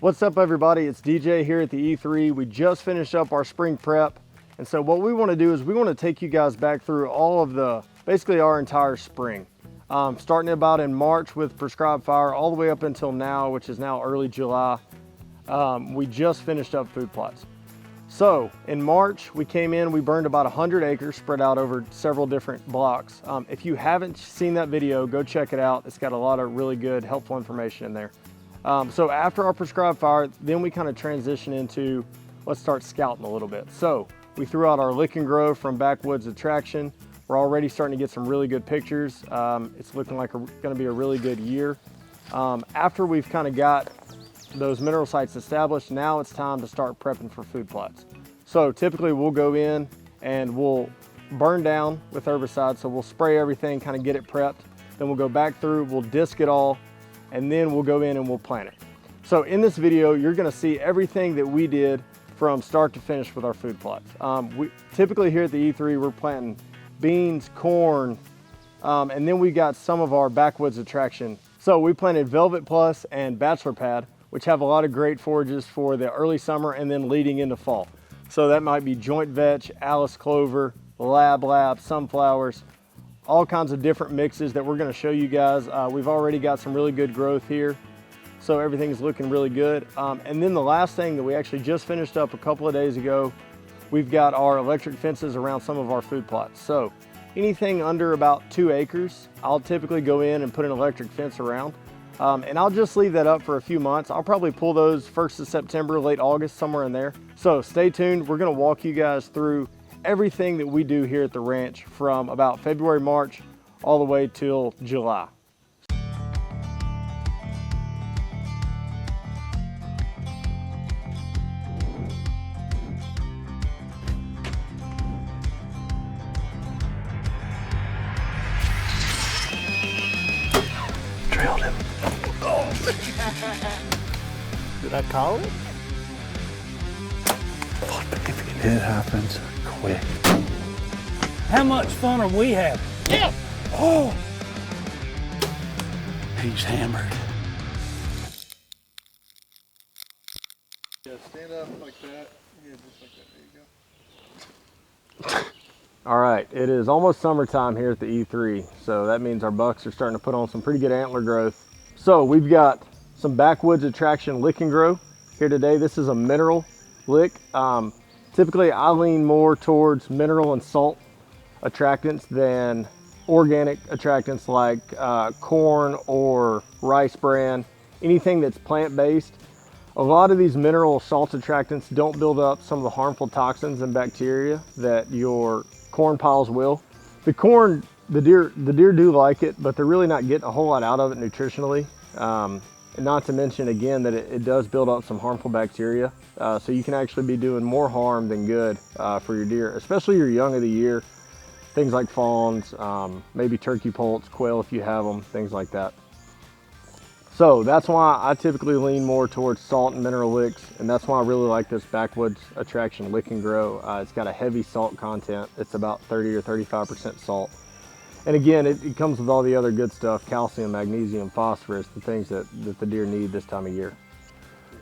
What's up everybody, it's DJ here at the E3. We just finished up our spring prep. And so what we want to do is we want to take you guys back through all of basically our entire spring. Starting about in March with prescribed fire all the way up until now, which is now early July. We just finished up food plots. So in March, we came in, we burned about 100 acres spread out over several different blocks. If you haven't seen that video, go check it out. It's got a lot of really good, helpful information in there. So after our prescribed fire, then we kind of transition into, let's start scouting a little bit. So we threw out our lick and grow from Backwoods Attraction. We're already starting to get some really good pictures. It's looking like gonna be a really good year. After we've kind of got those mineral sites established, now it's time to start prepping for food plots. So typically we'll go in and we'll burn down with herbicide. So we'll spray everything, kind of get it prepped. Then we'll go back through, we'll disc it all, and then we'll go in and we'll plant it. So in this video, you're gonna see everything that we did from start to finish with our food plots. We typically here at the E3, we're planting beans, corn, and then we got some of our Backwoods Attraction. So we planted Velvet Plus and Bachelor Pad, which have a lot of great forages for the early summer and then leading into fall. So that might be joint vetch, Alice clover, lab, sunflowers, all kinds of different mixes that we're gonna show you guys. We've already got some really good growth here. So everything's looking really good. And then the last thing that we actually just finished up a couple of days ago, we've got our electric fences around some of our food plots. So anything under about 2 acres, I'll typically go in and put an electric fence around. And I'll just leave that up for a few months. I'll probably pull those 1st of September, late August, somewhere in there. So stay tuned. We're gonna walk you guys through everything that we do here at the ranch from about February, March, all the way till July. Trailed him. Oh. Did I call it? It happens quick. How much fun are we having? Yeah. Oh. He's hammered. Yeah, stand up like that. Yeah, just like that. There you go. All right, it is almost summertime here at the E3. So that means our bucks are starting to put on some pretty good antler growth. So we've got some Backwoods Attraction lick and grow here today. This is a mineral lick. Typically I lean more towards mineral and salt attractants than organic attractants like corn or rice bran, anything that's plant-based. A lot of these mineral salt attractants don't build up some of the harmful toxins and bacteria that your corn piles will. The corn, the deer do like it, but they're really not getting a whole lot out of it nutritionally. And not to mention again that it does build up some harmful bacteria. So you can actually be doing more harm than good for your deer, especially your young of the year. Things like fawns, maybe turkey poults, quail if you have them, things like that. So that's why I typically lean more towards salt and mineral licks, and that's why I really like this Backwoods Attraction lick and grow. It's got a heavy salt content. It's about 30 or 35% salt. And again, it comes with all the other good stuff, calcium, magnesium, phosphorus, the things that the deer need this time of year.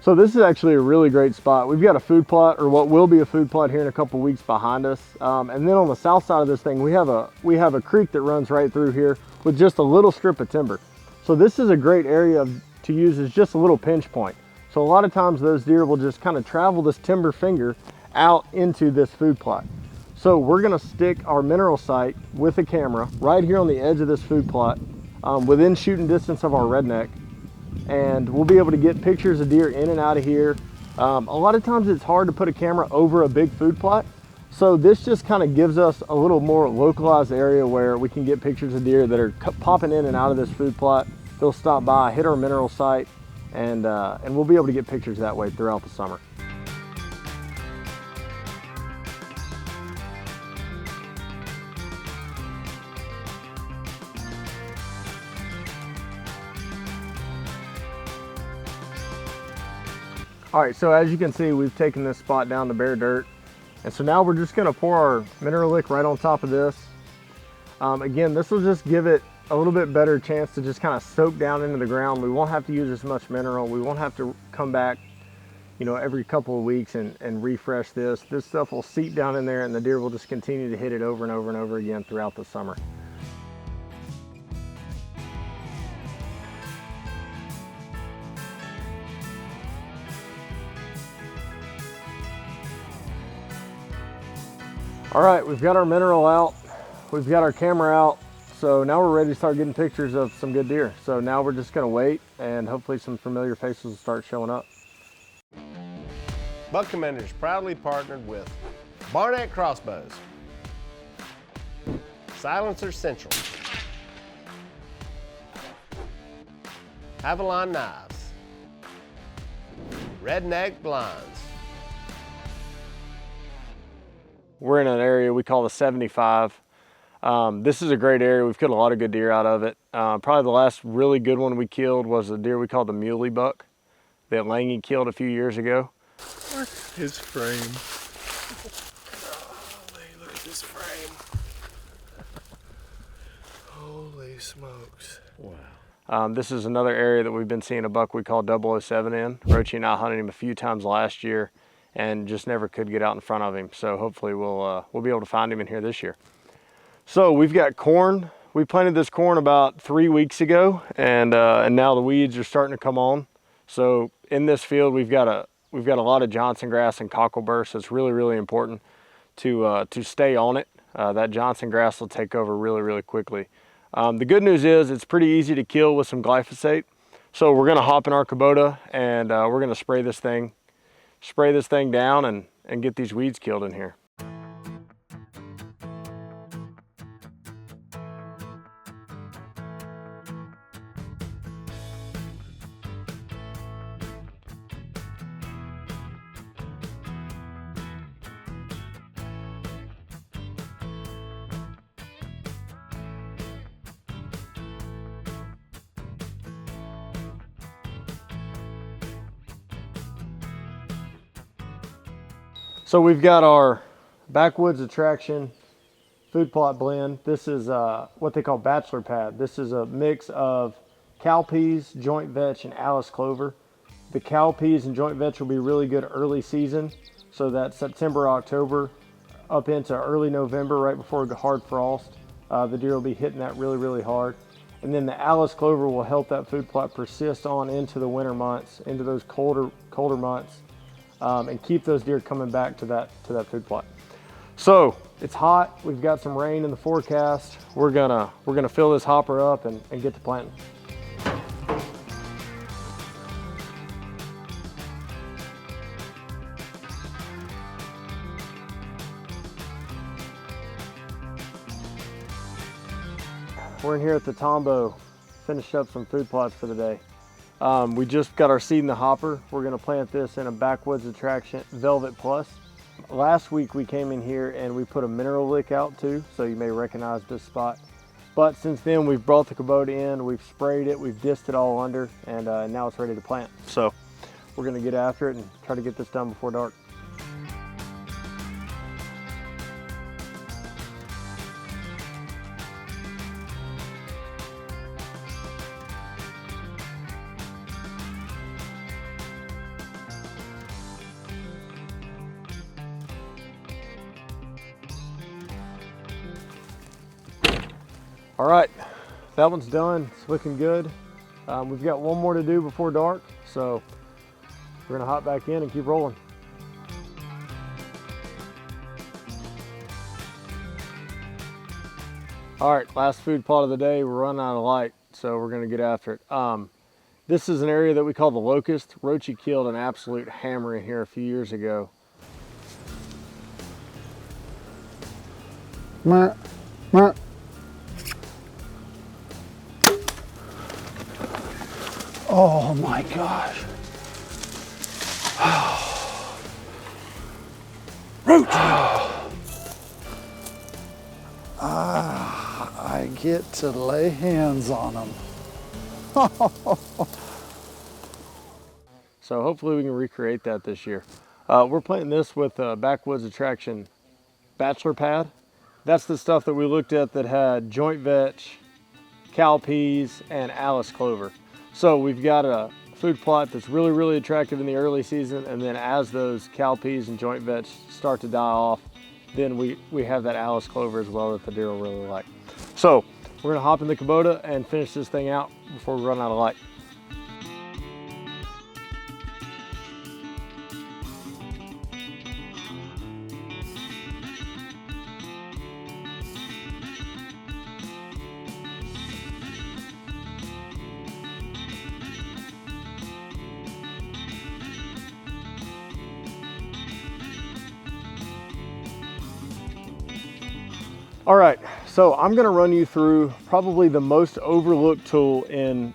So this is actually a really great spot. We've got a food plot, or what will be a food plot here in a couple weeks behind us. And then on the south side of this thing, we have a creek that runs right through here with just a little strip of timber. So this is a great area to use as just a little pinch point. So a lot of times those deer will just kind of travel this timber finger out into this food plot. So we're gonna stick our mineral site with a camera right here on the edge of this food plot, within shooting distance of our redneck. And we'll be able to get pictures of deer in and out of here. A lot of times it's hard to put a camera over a big food plot. So this just kind of gives us a little more localized area where we can get pictures of deer that are popping in and out of this food plot. They'll stop by, hit our mineral site, and we'll be able to get pictures that way throughout the summer. All right, so as you can see, we've taken this spot down to bare dirt. And so now we're just gonna pour our mineral lick right on top of this. Again, this will just give it a little bit better chance to just kind of soak down into the ground. We won't have to use as much mineral. We won't have to come back you know, every couple of weeks and refresh this. This stuff will seep down in there and the deer will just continue to hit it over and over and over again throughout the summer. All right, we've got our mineral out, we've got our camera out, so now we're ready to start getting pictures of some good deer. So now we're just gonna wait and hopefully some familiar faces will start showing up. Buck Commander's proudly partnered with Barnett Crossbows, Silencer Central, Avalon Knives, Redneck Blinds. We're in an area we call the 75. This is a great area. We've killed a lot of good deer out of it. Probably the last really good one we killed was a deer we called the muley buck that Langy killed a few years ago. His frame. Holy, look at this frame. Holy smokes. Wow. This is another area that we've been seeing a buck we call 007 in. Roachy and I hunted him a few times last year and just never could get out in front of him. So hopefully we'll be able to find him in here this year. So we've got corn. We planted this corn about 3 weeks ago, and now the weeds are starting to come on. So in this field we've got a lot of Johnson grass and cockleburr. So it's really, really important to stay on it. That Johnson grass will take over really, really quickly. The good news is it's pretty easy to kill with some glyphosate. So we're gonna hop in our Kubota and we're gonna spray this thing down and get these weeds killed in here. So we've got our Backwoods Attraction food plot blend. This is what they call bachelor pad. This is a mix of cowpeas, joint vetch, and Alice clover. The cowpeas and joint vetch will be really good early season, so that September, October, up into early November, right before a hard frost. The deer will be hitting that really, really hard. And then the Alice clover will help that food plot persist on into the winter months, into those colder months. And keep those deer coming back to that food plot. So it's hot. We've got some rain in the forecast. We're gonna fill this hopper up and get to planting. We're in here at the Tombo, finished up some food plots for the day. We just got our seed in the hopper. We're gonna plant this in a Backwoods Attraction Velvet Plus. Last week we came in here and we put a mineral lick out too, so you may recognize this spot. But since then we've brought the Kubota in, we've sprayed it, we've dissed it all under, and now it's ready to plant. So we're gonna get after it and try to get this done before dark. All right, that one's done. It's looking good. We've got one more to do before dark, so we're gonna hop back in and keep rolling. All right, last food plot of the day. We're running out of light, so we're gonna get after it. This is an area that we call the Locust. Roachy killed an absolute hammer in here a few years ago. Meh, meh. Oh my gosh. Roach! I get to lay hands on them. So hopefully we can recreate that this year. We're planting this with Backwoods Attraction Bachelor Pad. That's the stuff that we looked at that had joint vetch, cowpeas, and Alice clover. So we've got a food plot that's really attractive in the early season, and then as those cowpeas and joint veg start to die off, then we have that Alice clover as well that the deer will really like. So we're gonna hop in the Kubota and finish this thing out before we run out of light. All right, so I'm gonna run you through probably the most overlooked tool in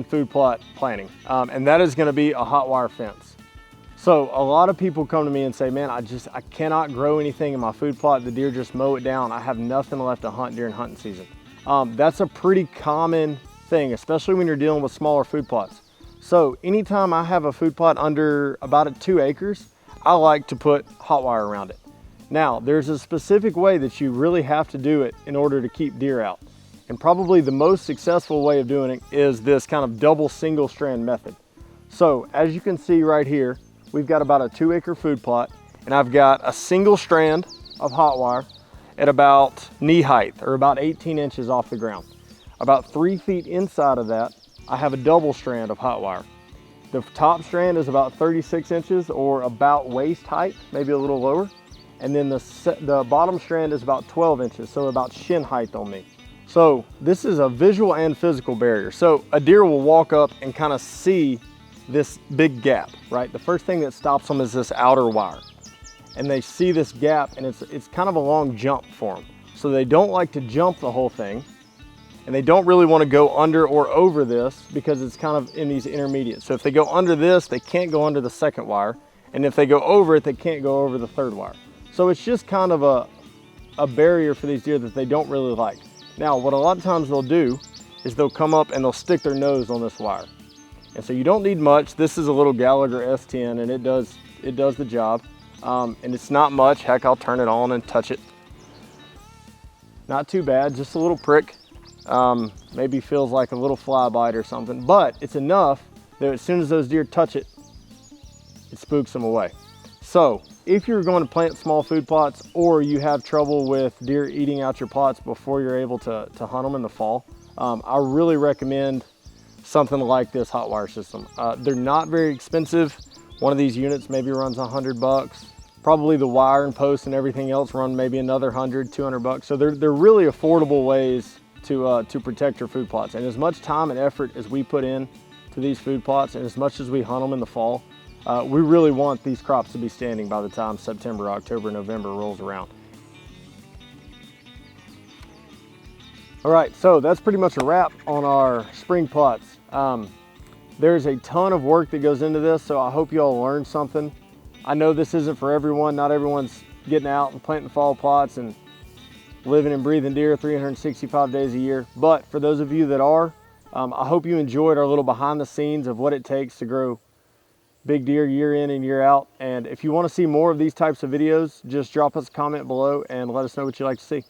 food plot planning, and that is gonna be a hot wire fence. So a lot of people come to me and say, man, I cannot grow anything in my food plot. The deer just mow it down. I have nothing left to hunt during hunting season. That's a pretty common thing, especially when you're dealing with smaller food plots. So anytime I have a food plot under about 2 acres, I like to put hot wire around it. Now, there's a specific way that you really have to do it in order to keep deer out. And probably the most successful way of doing it is this kind of double single strand method. So as you can see right here, we've got about a 2 acre food plot, and I've got a single strand of hot wire at about knee height, or about 18 inches off the ground. About 3 feet inside of that, I have a double strand of hot wire. The top strand is about 36 inches or about waist height, maybe a little lower. And then the bottom strand is about 12 inches, so about shin height on me. So this is a visual and physical barrier. So a deer will walk up and kind of see this big gap, right? The first thing that stops them is this outer wire. And they see this gap, and it's kind of a long jump for them. So they don't like to jump the whole thing, and they don't really want to go under or over this because it's kind of in these intermediate. So if they go under this, they can't go under the second wire. And if they go over it, they can't go over the third wire. So it's just kind of a barrier for these deer that they don't really like. Now, what a lot of times they'll do is they'll come up and they'll stick their nose on this wire. And so you don't need much. This is a little Gallagher S10, and it does the job. And it's not much. Heck, I'll turn it on and touch it. Not too bad, just a little prick. Maybe feels like a little fly bite or something, but it's enough that as soon as those deer touch it, it spooks them away. So if you're going to plant small food plots, or you have trouble with deer eating out your plots before you're able to hunt them in the fall, I really recommend something like this hot wire system. They're not very expensive. One of these units maybe runs $100. Probably the wire and posts and everything else run maybe another 100, 200 bucks. So they're really affordable ways to protect your food plots. And as much time and effort as we put in to these food plots, and as much as we hunt them in the fall, we really want these crops to be standing by the time September, October, November rolls around. All right, so that's pretty much a wrap on our spring plots. There's a ton of work that goes into this, so I hope you all learned something. I know this isn't for everyone. Not everyone's getting out and planting fall plots and living and breathing deer 365 days a year. But for those of you that are, I hope you enjoyed our little behind the scenes of what it takes to grow big deer year in and year out. And if you want to see more of these types of videos, just drop us a comment below and let us know what you'd like to see.